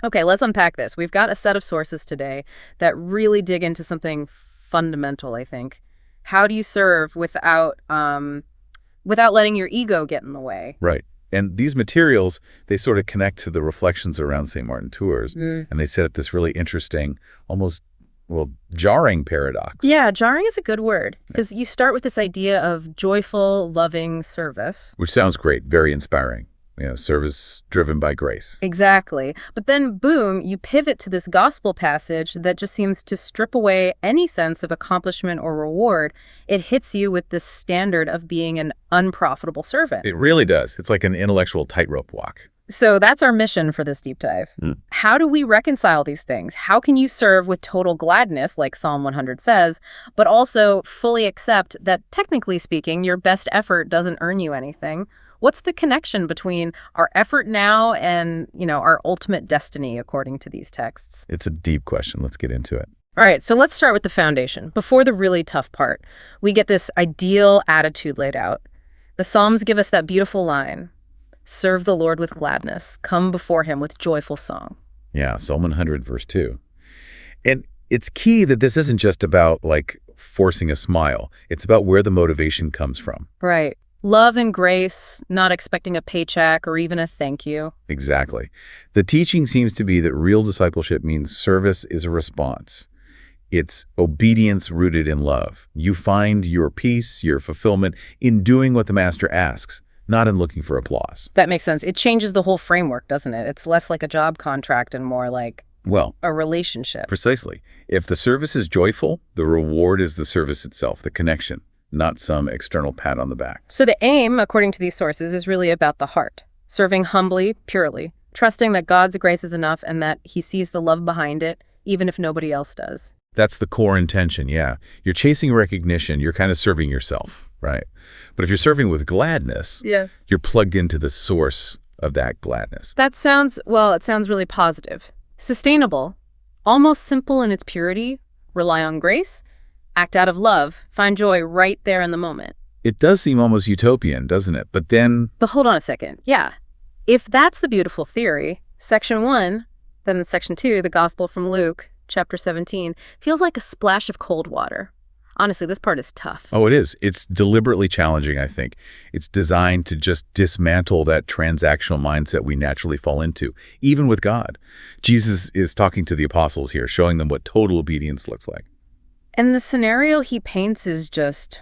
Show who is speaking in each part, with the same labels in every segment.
Speaker 1: Okay, let's unpack this. We've got a set of sources today that really dig into something fundamental, I think. How do you serve without letting your ego get in the way?
Speaker 2: Right. And these materials, they sort of connect to the reflections around St. Martin Tours, and they set up this really interesting, almost, well, jarring paradox.
Speaker 1: Yeah, jarring is a good word, because you start with this idea of joyful, loving service.
Speaker 2: Which sounds great, very inspiring. Service driven by grace.
Speaker 1: Exactly. But then, boom, you pivot to this gospel passage that just seems to strip away any sense of accomplishment or reward. It hits you with this standard of being an unprofitable servant.
Speaker 2: It really does. It's like an intellectual tightrope walk.
Speaker 1: So that's our mission for this deep dive. How do we reconcile these things? How can you serve with total gladness, like Psalm 100 says, but also fully accept that, technically speaking, your best effort doesn't earn you anything? What's the connection between our effort now and, our ultimate destiny, according to these texts?
Speaker 2: It's a deep question. Let's get into it.
Speaker 1: All right, so let's start with the foundation. Before the really tough part, we get this ideal attitude laid out. The Psalms give us that beautiful line, serve the Lord with gladness, come before him with joyful song.
Speaker 2: Yeah, Psalm 100, verse 2. And it's key that this isn't just about, forcing a smile. It's about where the motivation comes from.
Speaker 1: Right. Love and grace, not expecting a paycheck or even a thank you.
Speaker 2: Exactly. The teaching seems to be that real discipleship means service is a response. It's obedience rooted in love. You find your peace, your fulfillment in doing what the master asks, not in looking for applause.
Speaker 1: That makes sense. It changes the whole framework, doesn't it? It's less like a job contract and more like a relationship.
Speaker 2: Precisely. If the service is joyful, the reward is the service itself, the connection, not some external pat on the back.
Speaker 1: So the aim, according to these sources, is really about the heart, serving humbly, purely, trusting that God's grace is enough and that he sees the love behind it, even if nobody else does.
Speaker 2: That's the core intention, yeah. You're chasing recognition, you're kind of serving yourself, right? But if you're serving with gladness, you're plugged into the source of that gladness.
Speaker 1: It sounds really positive. Sustainable, almost simple in its purity, rely on grace, act out of love, find joy right there in the moment.
Speaker 2: It does seem almost utopian, doesn't it? But
Speaker 1: hold on a second. Yeah. If that's the beautiful theory, section 1, then in section 2, the gospel from Luke, chapter 17, feels like a splash of cold water. Honestly, this part is tough.
Speaker 2: Oh, it is. It's deliberately challenging, I think. It's designed to just dismantle that transactional mindset we naturally fall into, even with God. Jesus is talking to the apostles here, showing them what total obedience looks like.
Speaker 1: And the scenario he paints is just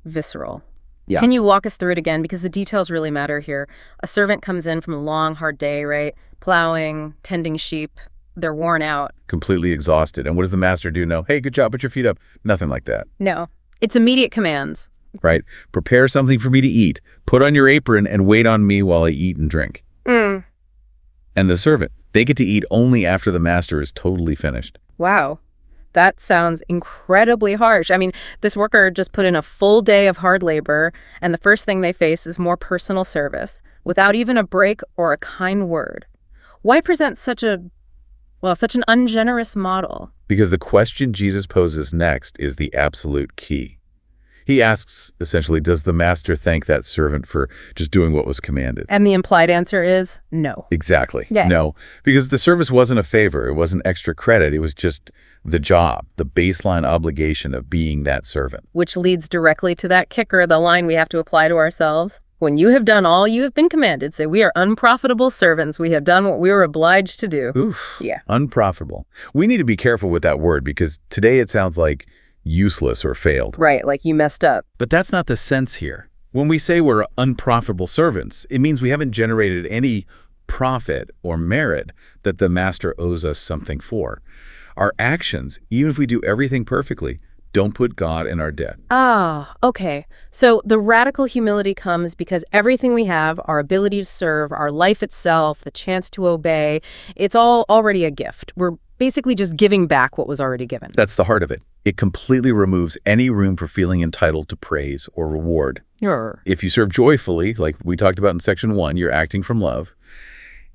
Speaker 1: visceral.
Speaker 2: Yeah.
Speaker 1: Can you walk us through it again? Because the details really matter here. A servant comes in from a long, hard day, right? Plowing, tending sheep. They're worn out.
Speaker 2: Completely exhausted. And what does the master do? No, hey, good job, put your feet up. Nothing like that.
Speaker 1: No. It's immediate commands.
Speaker 2: Right. Prepare something for me to eat. Put on your apron and wait on me while I eat and drink. And the servant, they get to eat only after the master is totally finished.
Speaker 1: Wow. That sounds incredibly harsh. I mean, this worker just put in a full day of hard labor, and the first thing they face is more personal service, without even a break or a kind word. Why present such an ungenerous model?
Speaker 2: Because the question Jesus poses next is the absolute key. He asks, essentially, does the master thank that servant for just doing what was commanded?
Speaker 1: And the implied answer is no.
Speaker 2: Exactly.
Speaker 1: Yeah.
Speaker 2: No, because the service wasn't a favor. It wasn't extra credit. It was just the job, the baseline obligation of being that servant.
Speaker 1: Which leads directly to that kicker, the line we have to apply to ourselves. When you have done all you have been commanded, say, we are unprofitable servants. We have done what we were obliged to do.
Speaker 2: Oof.
Speaker 1: Yeah.
Speaker 2: Unprofitable. We need to be careful with that word because today it sounds like useless or failed.
Speaker 1: Right, like you messed up.
Speaker 2: But that's not the sense here. When we say we're unprofitable servants, it means we haven't generated any profit or merit that the master owes us something for. Our actions, even if we do everything perfectly, don't put God in our debt.
Speaker 1: Ah, okay. So the radical humility comes because everything we have, our ability to serve, our life itself, the chance to obey, it's all already a gift. We're basically just giving back what was already given.
Speaker 2: That's the heart of it. It completely removes any room for feeling entitled to praise or reward.
Speaker 1: Sure.
Speaker 2: If you serve joyfully, like we talked about in section 1, you're acting from love.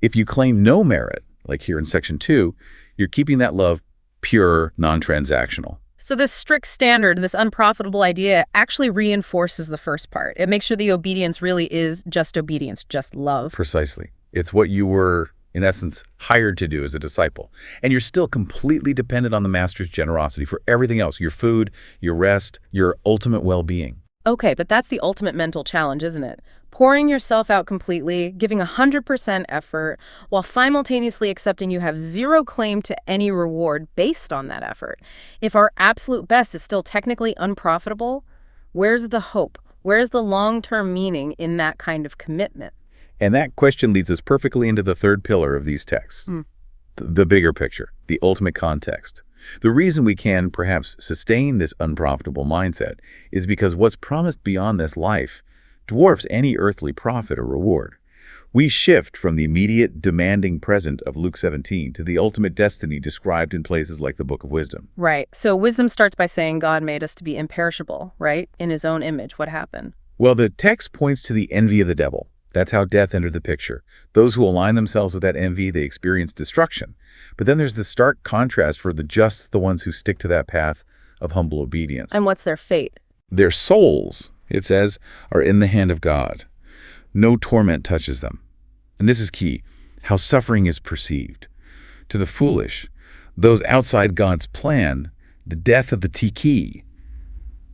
Speaker 2: If you claim no merit, like here in section 2, you're keeping that love pure, non-transactional.
Speaker 1: So this strict standard, this unprofitable idea actually reinforces the first part. It makes sure the obedience really is just obedience, just love.
Speaker 2: Precisely. It's what you were in essence, hired to do as a disciple. And you're still completely dependent on the master's generosity for everything else, your food, your rest, your ultimate well-being.
Speaker 1: Okay, but that's the ultimate mental challenge, isn't it? Pouring yourself out completely, giving 100% effort, while simultaneously accepting you have zero claim to any reward based on that effort. If our absolute best is still technically unprofitable, where's the hope? Where's the long-term meaning in that kind of commitment?
Speaker 2: And that question leads us perfectly into the third pillar of these texts, the bigger picture, the ultimate context. The reason we can perhaps sustain this unprofitable mindset is because what's promised beyond this life dwarfs any earthly profit or reward. We shift from the immediate, demanding present of Luke 17 to the ultimate destiny described in places like the Book of Wisdom.
Speaker 1: Right. So wisdom starts by saying God made us to be imperishable, right? In his own image. What happened?
Speaker 2: Well, the text points to the envy of the devil. That's how death entered the picture. Those who align themselves with that envy, they experience destruction. But then there's the stark contrast for the just, the ones who stick to that path of humble obedience.
Speaker 1: And what's their fate?
Speaker 2: Their souls, it says, are in the hand of God. No torment touches them. And this is key, how suffering is perceived. To the foolish, those outside God's plan, the death of the Tiki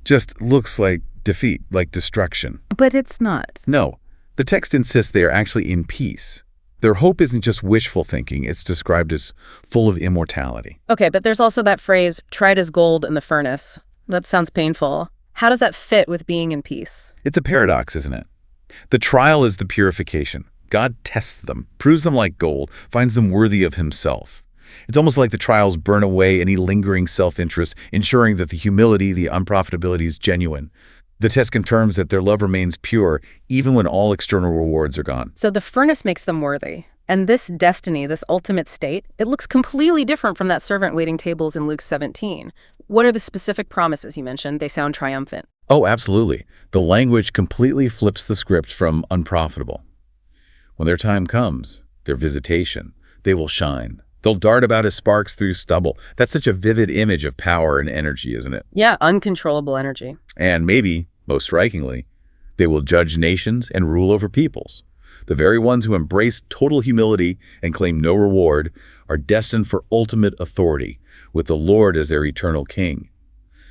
Speaker 2: just looks like defeat, like destruction.
Speaker 1: But it's not.
Speaker 2: No. The text insists they are actually in peace. Their hope isn't just wishful thinking, it's described as full of immortality.
Speaker 1: Okay, but there's also that phrase, tried as gold in the furnace. That sounds painful. How does that fit with being in peace?
Speaker 2: It's a paradox, isn't it? The trial is the purification. God tests them, proves them like gold, finds them worthy of himself. It's almost like the trials burn away any lingering self-interest, ensuring that the humility, the unprofitability is genuine. The test confirms that their love remains pure, even when all external rewards are gone.
Speaker 1: So the furnace makes them worthy. And this destiny, this ultimate state, it looks completely different from that servant waiting tables in Luke 17. What are the specific promises you mentioned? They sound triumphant.
Speaker 2: Oh, absolutely. The language completely flips the script from unprofitable. When their time comes, their visitation, they will shine. They'll dart about as sparks through stubble. That's such a vivid image of power and energy, isn't it?
Speaker 1: Yeah, uncontrollable energy.
Speaker 2: And maybe, most strikingly, they will judge nations and rule over peoples. The very ones who embrace total humility and claim no reward are destined for ultimate authority, with the Lord as their eternal king.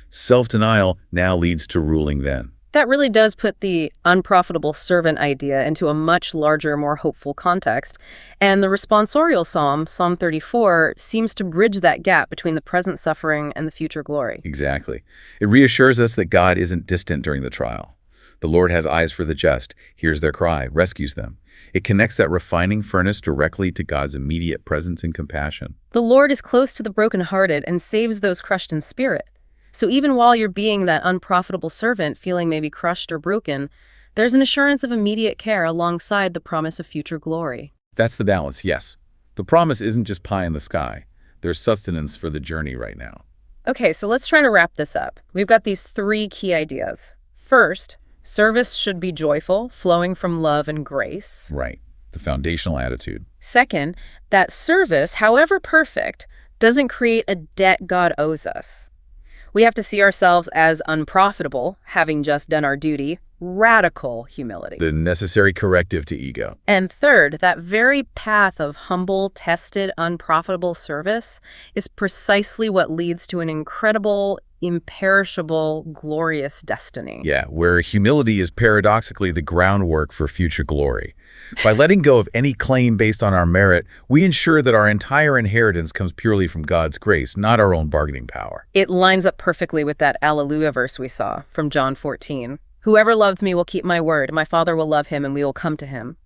Speaker 2: Self-denial now leads to ruling then.
Speaker 1: That really does put the unprofitable servant idea into a much larger, more hopeful context. And the responsorial psalm, Psalm 34, seems to bridge that gap between the present suffering and the future glory.
Speaker 2: Exactly. It reassures us that God isn't distant during the trial. The Lord has eyes for the just, hears their cry, rescues them. It connects that refining furnace directly to God's immediate presence and compassion.
Speaker 1: The Lord is close to the brokenhearted and saves those crushed in spirit. So even while you're being that unprofitable servant, feeling maybe crushed or broken, there's an assurance of immediate care alongside the promise of future glory.
Speaker 2: That's the balance, yes. The promise isn't just pie in the sky. There's sustenance for the journey right now.
Speaker 1: Okay, so let's try to wrap this up. We've got these three key ideas. First, service should be joyful, flowing from love and grace.
Speaker 2: Right, the foundational attitude.
Speaker 1: Second, that service, however perfect, doesn't create a debt God owes us. We have to see ourselves as unprofitable, having just done our duty, radical humility.
Speaker 2: The necessary corrective to ego.
Speaker 1: And third, that very path of humble, tested, unprofitable service is precisely what leads to an incredible, imperishable, glorious destiny.
Speaker 2: Yeah, where humility is paradoxically the groundwork for future glory. By letting go of any claim based on our merit, we ensure that our entire inheritance comes purely from God's grace, not our own bargaining power.
Speaker 1: It lines up perfectly with that Alleluia verse we saw from John 14. Whoever loves me will keep my word, my Father will love him, and we will come to him.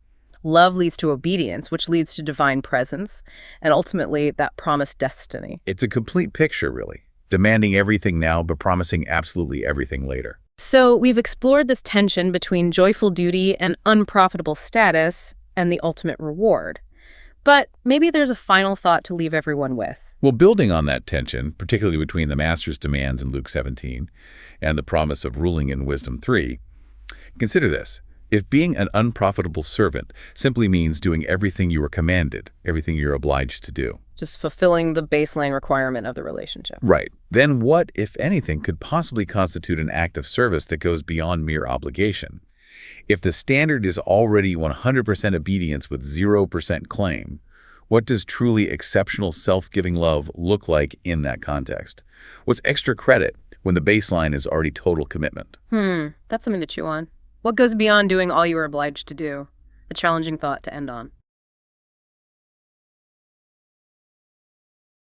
Speaker 1: Love leads to obedience, which leads to divine presence, and ultimately that promised destiny.
Speaker 2: It's a complete picture, really. Demanding everything now, but promising absolutely everything later.
Speaker 1: So we've explored this tension between joyful duty and unprofitable status and the ultimate reward. But maybe there's a final thought to leave everyone with.
Speaker 2: Well, building on that tension, particularly between the master's demands in Luke 17 and the promise of ruling in Wisdom 3, consider this. If being an unprofitable servant simply means doing everything you are commanded, everything you're obliged to do.
Speaker 1: Just fulfilling the baseline requirement of the relationship.
Speaker 2: Right. Then what, if anything, could possibly constitute an act of service that goes beyond mere obligation? If the standard is already 100% obedience with 0% claim, What does truly exceptional self-giving love look like in that context? What's extra credit when the baseline is already total commitment?
Speaker 1: That's something to chew on. What goes beyond doing all you are obliged to do? A challenging thought to end on.